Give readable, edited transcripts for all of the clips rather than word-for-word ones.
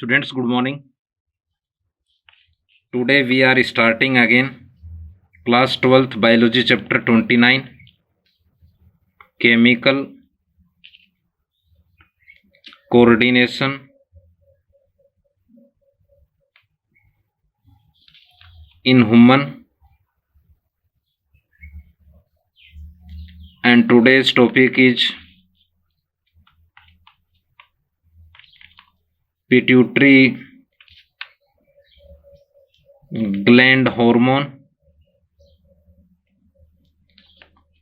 Students, good morning. Today we are starting again class 12th biology chapter 29 chemical coordination in human, and today's topic is pituitary gland hormone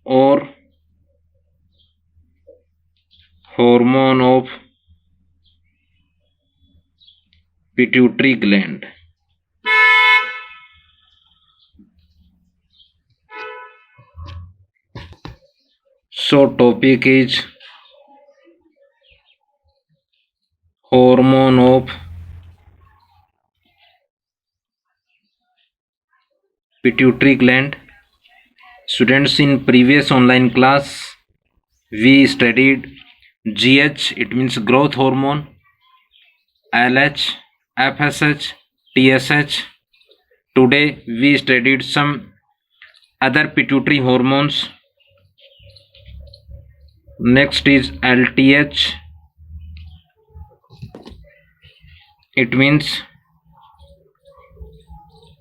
or hormone of pituitary gland. So topic is hormone of pituitary gland. Students, in previous online class we studied GH, it means growth hormone, LH, FSH, TSH. Today we studied some other pituitary hormones. Next is LTH, it means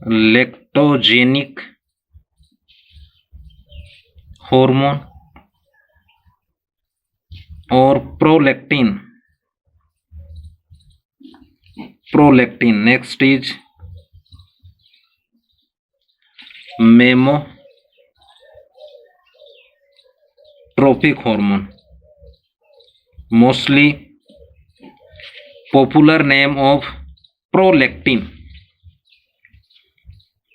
lactogenic hormone or prolactin. Next is memotropic hormone, mostly popular name of prolactin.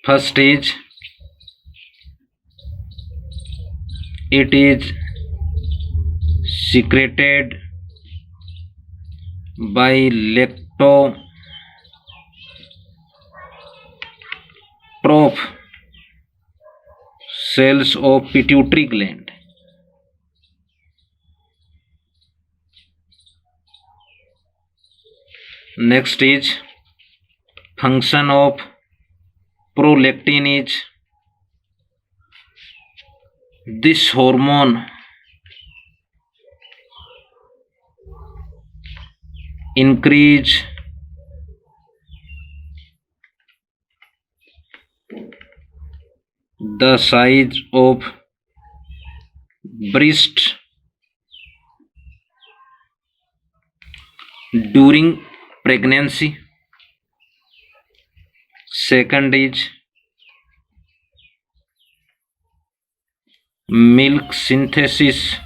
First is it is secreted by lactotroph cells of pituitary gland. Next is function of prolactin is this hormone increase the size of breast during pregnancy. Second is milk synthesis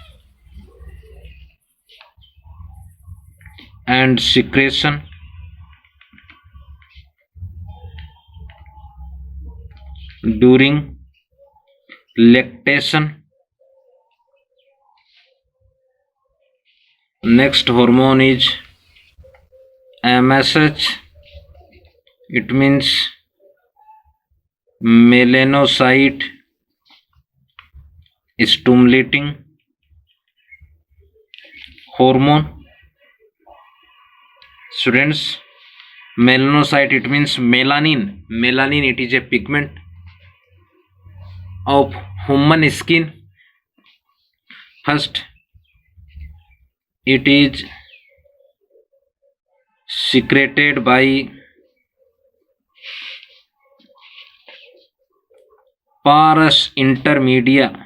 and secretion during lactation. Next hormone is MSH, it means melanocyte stimulating hormone. Students, melanocyte, it means melanin. It is a pigment of human skin. First, it is secreted by pars intermedia,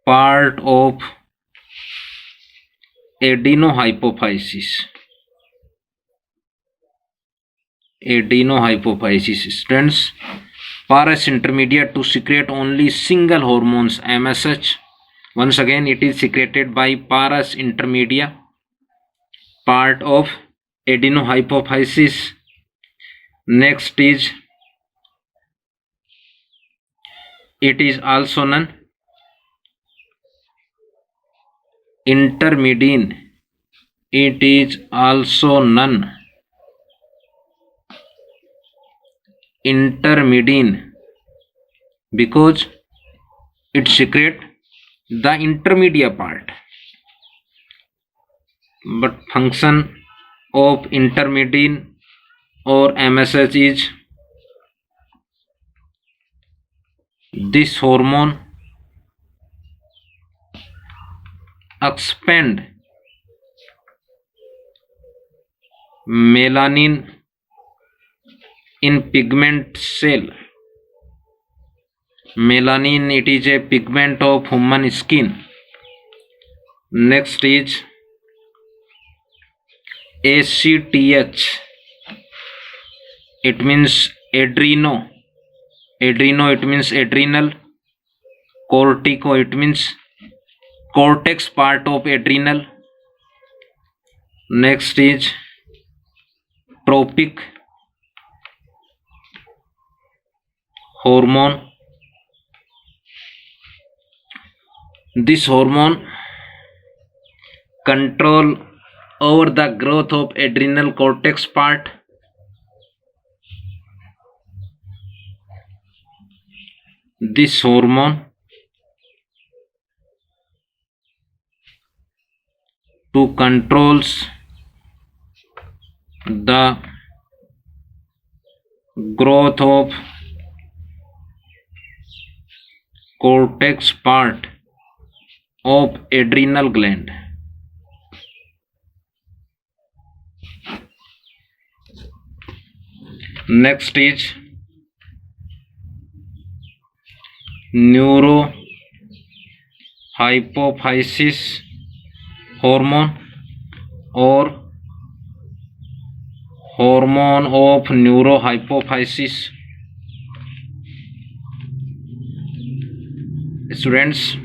part of adenohypophysis. Students, pars intermedia to secrete only single hormones MSH. Once again, it is secreted by pars intermedia, part of adenohypophysis. Next is it is also known intermedian. It is also known intermedian because it secrete the intermediate part. but function of intermediate or MSH is this hormone expand melanin in pigment cell. Melanin, it is a pigment of human skin. Next is ACTH. It means adreno. Adreno, it means adrenal. Cortico, it means cortex part of adrenal. Next is tropic hormone. This hormone control over the growth of adrenal cortex part. This hormone to controls the growth of cortex part of adrenal gland. Next is neurohypophysis hormone or hormone of neurohypophysis. Students,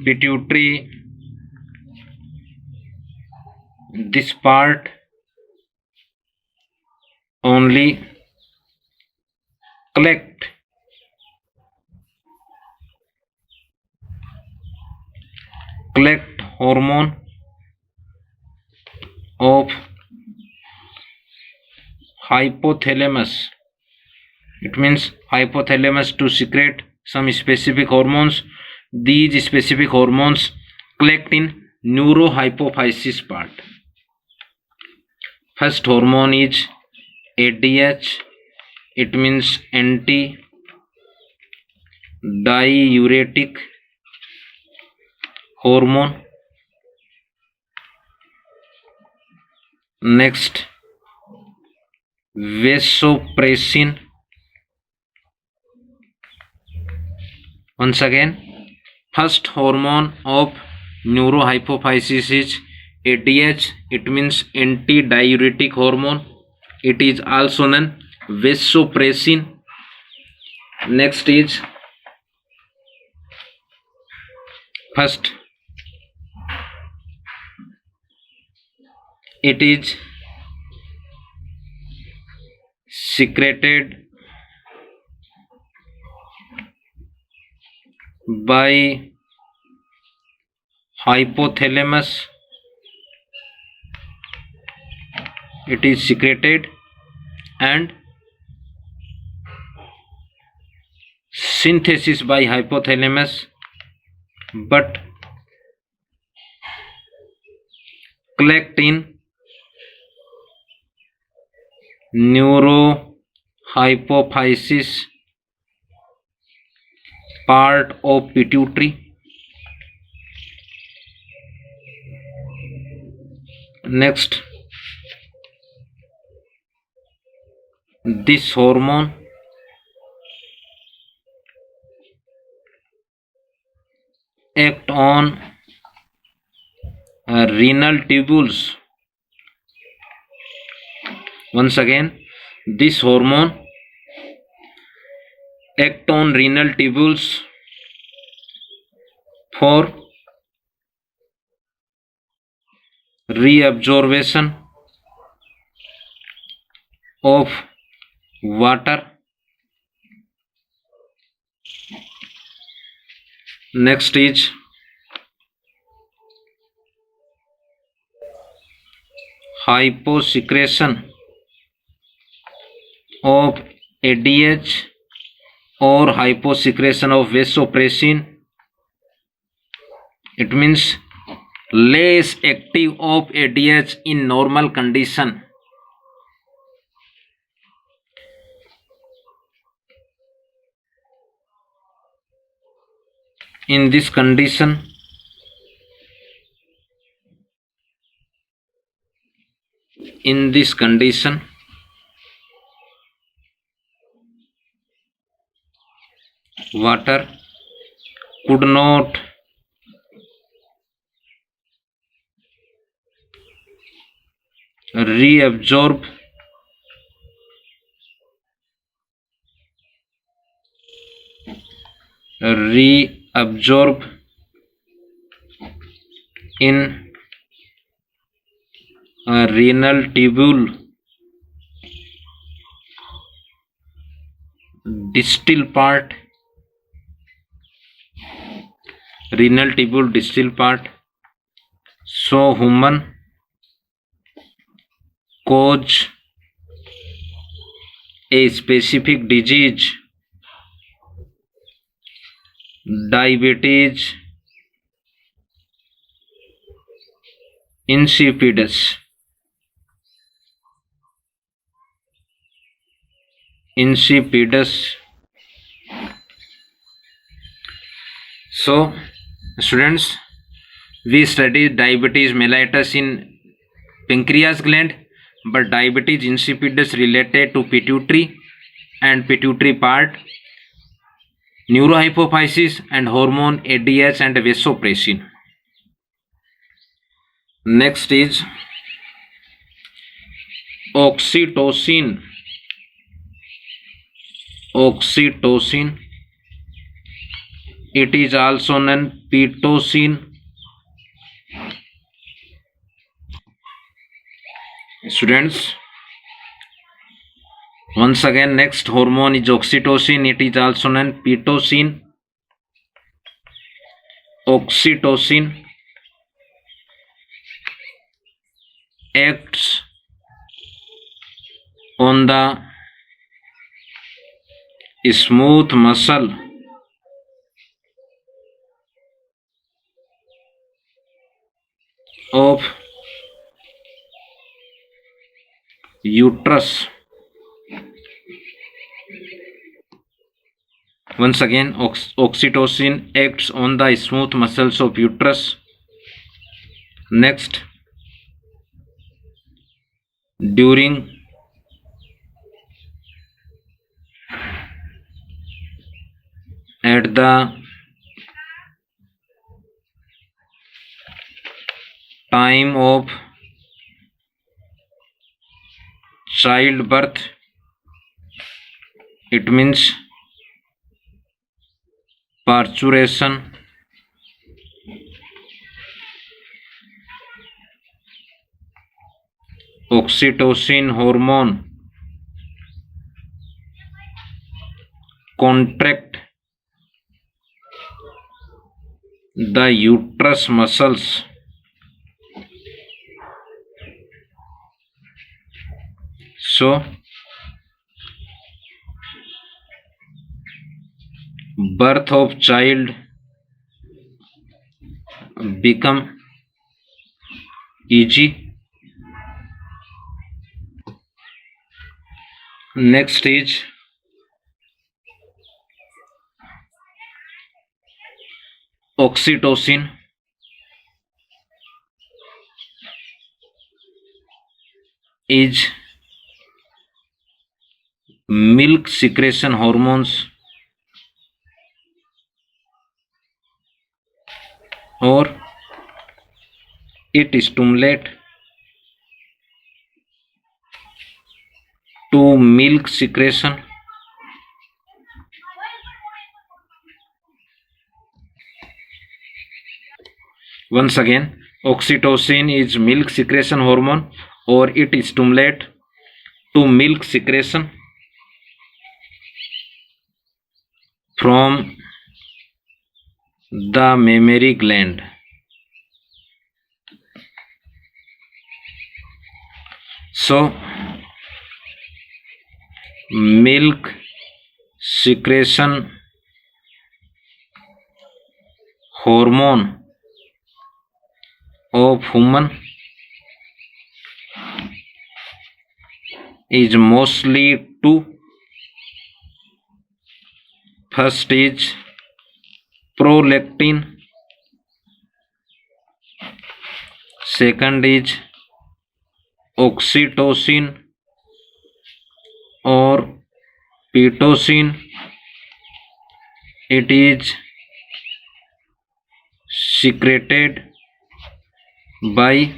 pituitary, this part only collect hormone of hypothalamus. It means hypothalamus to secrete some specific hormones. These specific hormones collect in neurohypophysis part. First hormone is ADH. It means anti diuretic hormone. Next, vasopressin. Once again, first hormone of neurohypophysis is ADH. It means anti-diuretic hormone. It is also known vasopressin. Next is first, it is secreted by hypothalamus. It is secreted and synthesis by hypothalamus, but collect in neurohypophysis part of pituitary. Next, this hormone act on renal tubules. Once again, this hormone act on renal tubules for reabsorption of water. Next is hyposecretion of ADH or hyposecretion of vasopressin. It means less active of ADH in normal condition. In this condition, water could not reabsorb in renal tubule distal part, so human cause a specific disease, diabetes insipidus. So students, we study diabetes mellitus in pancreas gland, but diabetes insipidus related to pituitary and pituitary part, neurohypophysis and hormone ADH and vasopressin. Next is oxytocin. It is also known pitocin. Students, once again, next hormone is oxytocin. It is also known pitocin. Oxytocin acts on the smooth muscle of uterus. Once again, oxytocin acts on the smooth muscles of uterus. Next, during at the time of childbirth, it means parturition, oxytocin hormone contract the uterus muscles. So birth of child become easy. Next is oxytocin is milk secretion hormones or it stimulate to milk secretion. Once again, oxytocin is milk secretion hormone or it stimulate to milk secretion from the mammary gland. So milk secretion hormone of human is mostly two. First is prolactin, second is oxytocin or pitocin. It is secreted by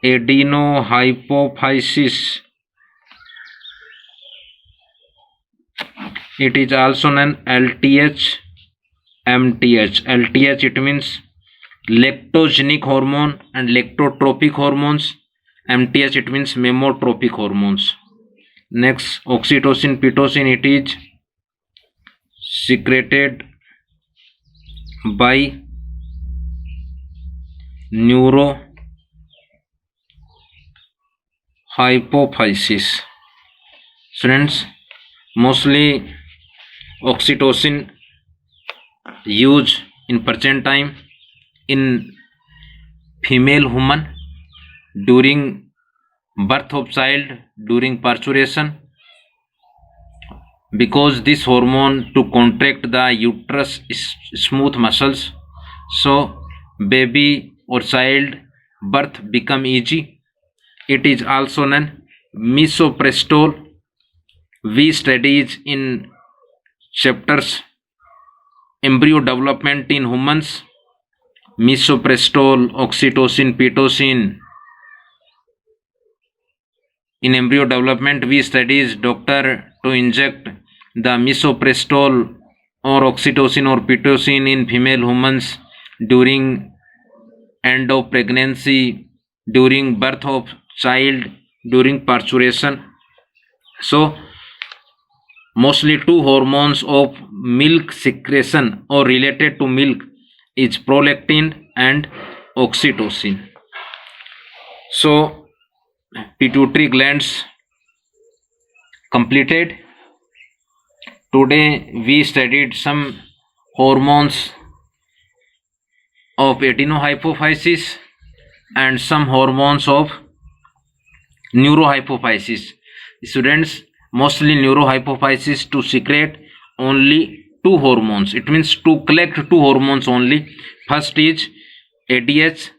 adenohypophysis. It is also known LTH, MTH. LTH, it means lactogenic hormone and lactotropic hormones. MTH, it means memotropic hormones. Next, oxytocin, pitocin, it is secreted by neurohypophysis. Friends, mostly oxytocin used in present time in female human during birth of child, during parturition, because this hormone to contract the uterus smooth muscles, so baby or child birth become easy. It is also known misoprostol. We studies in chapters embryo development in humans, misoprostol, oxytocin, pitocin. In embryo development, we studies doctor to inject the misoprostol or oxytocin or pitocin in female humans during end of pregnancy, during birth of child, during parturition. So mostly two hormones of milk secretion or related to milk is prolactin and oxytocin. So pituitary glands completed. Today we studied some hormones of adenohypophysis and some hormones of neurohypophysis. Students, mostly neurohypophysis to secrete only two hormones. It means to collect two hormones only. First is ADH,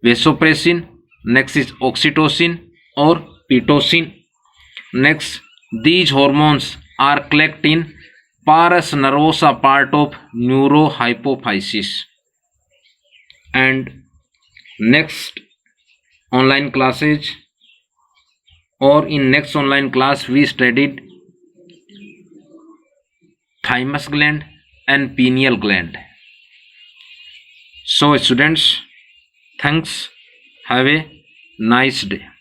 vasopressin. Next is oxytocin or pitocin. Next, these hormones are collected in pars nervosa part of neurohypophysis. And next online classes or in next online class we studied thymus gland and pineal gland. So students, thanks, have a nice day.